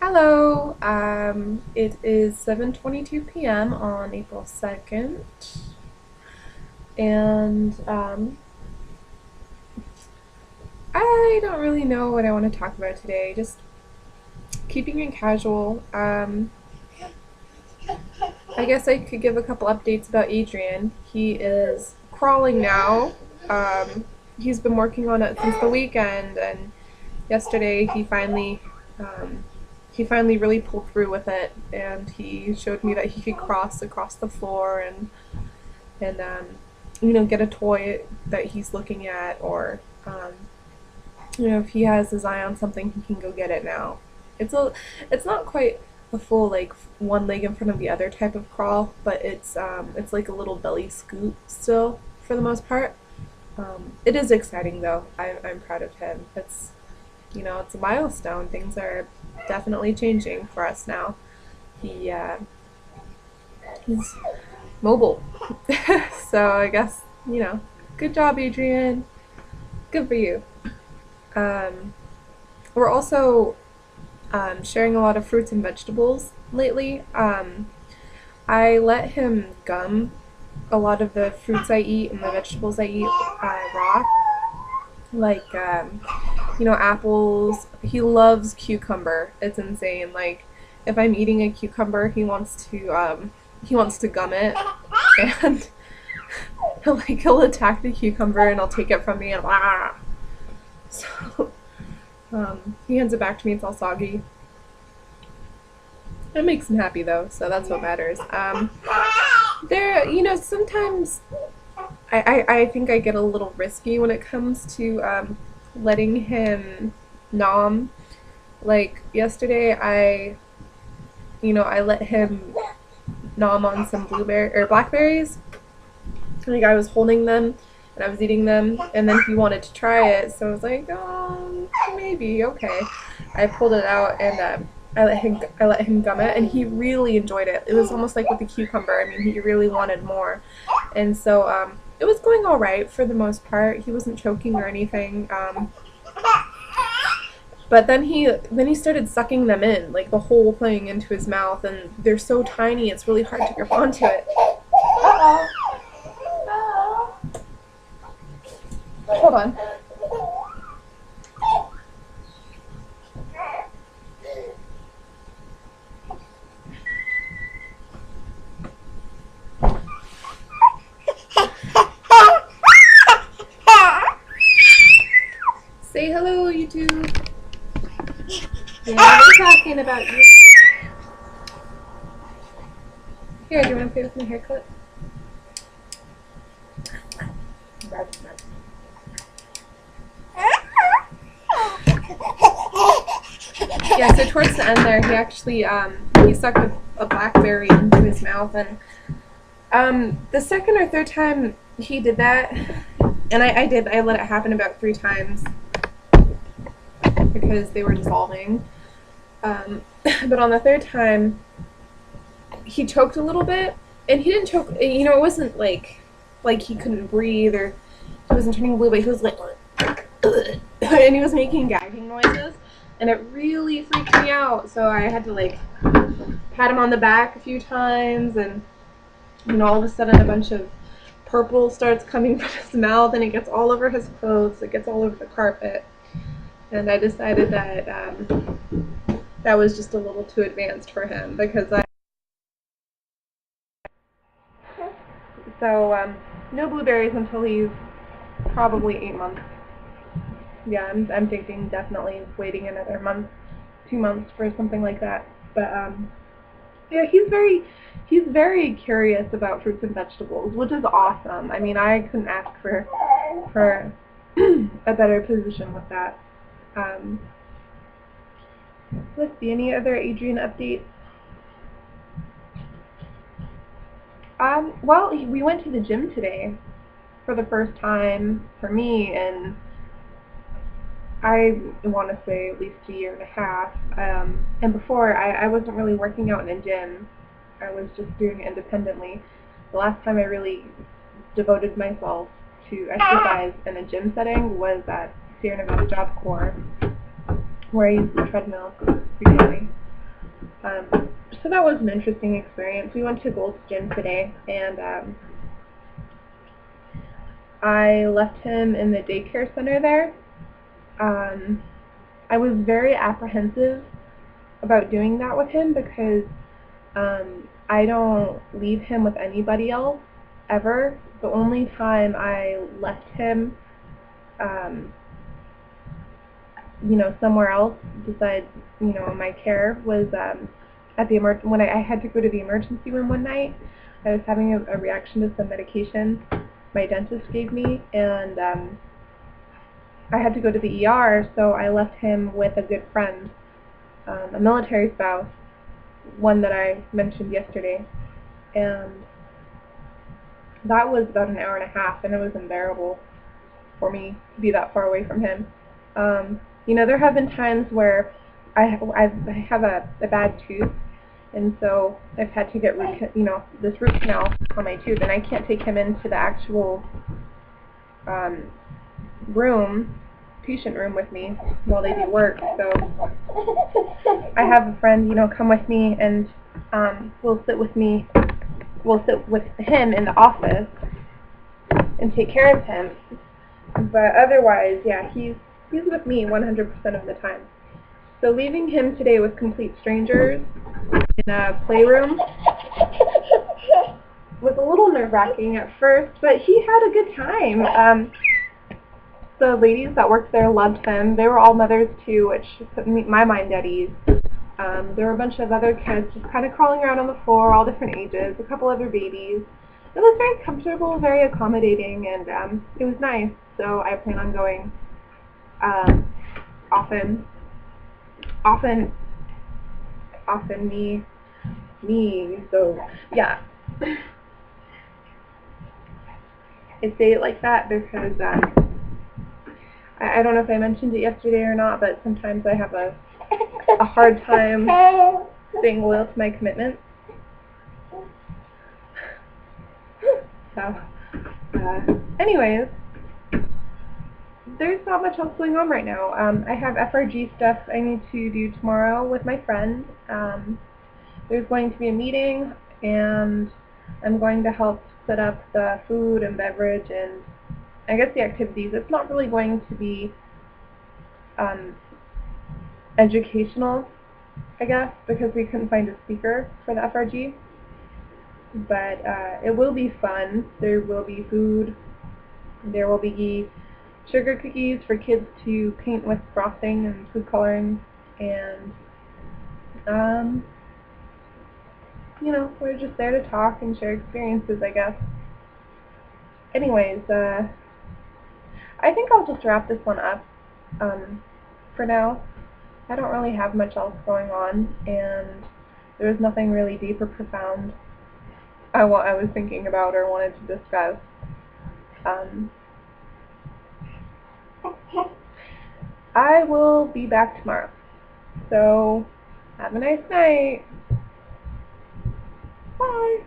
Hello. It is 7:22 p.m. on April 2nd, and I don't really know what I want to talk about today. Just keeping it casual. I guess I could give a couple updates about Adrian. He is crawling now. Um, he's been working on it since the weekend, and yesterday he finally really pulled through with it, and he showed me that he could cross across the floor and get a toy that he's looking at, or if he has his eye on something, he can go get it now. It's not quite a full like one leg in front of the other type of crawl, but it's like a little belly scoot still for the most part. It is exciting though. I'm proud of him. It's a milestone. Things are definitely changing for us now. He's mobile. So I guess, good job, Adrian. Good for you. Um, we're also sharing a lot of fruits and vegetables lately. I let him gum a lot of the fruits I eat and the vegetables I eat raw, like apples. He loves cucumber. It's insane. Like if I'm eating a cucumber, he wants to gum it, and he'll attack the cucumber and he'll take it from me and so he hands it back to me. It's all soggy. It makes him happy though, so that's what matters. Sometimes I think I get a little risky when it comes to letting him nom. Like yesterday, I let him nom on some blueberry or blackberries. Like I was holding them and I was eating them, and then he wanted to try it, so I was like, maybe okay. I pulled it out and I let him gum it, and he really enjoyed it. It was almost like with the cucumber. I mean, he really wanted more, and so it was going all right for the most part. He wasn't choking or anything. But then he started sucking them in, like the whole thing into his mouth, and they're so tiny, it's really hard to grip onto it. Uh-oh. Hold on. Say hello, YouTube. Yeah, we're talking about you. Here, do you want to play with my hair clip? Yeah, so towards the end there, he actually he stuck a blackberry into his mouth, and the second or third time he did that, and I let it happen about 3 times because they were dissolving. But on the third time, he choked a little bit, and he didn't choke. It wasn't like he couldn't breathe or he wasn't turning blue, but he was like, and he was making gagging noises, and it really freaked me out. So I had to pat him on the back a few times, and all of a sudden a bunch of purple starts coming from his mouth, and it gets all over his clothes. It gets all over the carpet, and I decided that that was just a little too advanced for him because no blueberries until he's probably 8 months. Yeah, I'm thinking definitely waiting another month, 2 months for something like that. But yeah, he's very curious about fruits and vegetables, which is awesome. I mean, I couldn't ask for a better position with that. Um, let's see, any other Adrian updates? Well, we went to the gym today for the first time for me, and I want to say at least a year and a half. And before, I wasn't really working out in a gym. I was just doing it independently. The last time I really devoted myself to exercise in a gym setting was at Sierra Nevada Job Corps, where I used the treadmill frequently. So that was an interesting experience. We went to Gold's Gym today, and I left him in the daycare center there. I was very apprehensive about doing that with him because I don't leave him with anybody else ever. The only time I left him, um, somewhere else besides, my care was at the when I had to go to the emergency room one night. I was having a reaction to some medication my dentist gave me, and I had to go to the ER, so I left him with a good friend, a military spouse, one that I mentioned yesterday, and that was about an hour and a half, and it was unbearable for me to be that far away from him. There have been times where I have a bad tooth, and so I've had to get this root canal on my tooth, and I can't take him into the actual patient room with me while they do work. So I have a friend, come with me, and will sit with him in the office and take care of him. But otherwise, yeah, he's with me 100% of the time. So leaving him today with complete strangers in a playroom was a little nerve-wracking at first, but he had a good time. The ladies that worked there loved him. They were all mothers too, which put my mind at ease. There were a bunch of other kids just kind of crawling around on the floor, all different ages, a couple other babies. It was very comfortable, very accommodating, and it was nice. So I plan on going often, so yeah. I say it like that because I don't know if I mentioned it yesterday or not, but sometimes I have a hard time staying loyal to my commitments. So, anyways, there's not much else going on right now. I have FRG stuff I need to do tomorrow with my friend. There's going to be a meeting, and I'm going to help set up the food and beverage and I guess the activities. It's not really going to be educational, I guess, because we couldn't find a speaker for the FRG. But it will be fun. There will be food. There will be sugar cookies for kids to paint with frosting and food coloring, and we're just there to talk and share experiences, I guess. Anyways, I think I'll just wrap this one up for now. I don't really have much else going on, and there's nothing really deep or profound I was thinking about or wanted to discuss. I will be back tomorrow. So, have a nice night. Bye.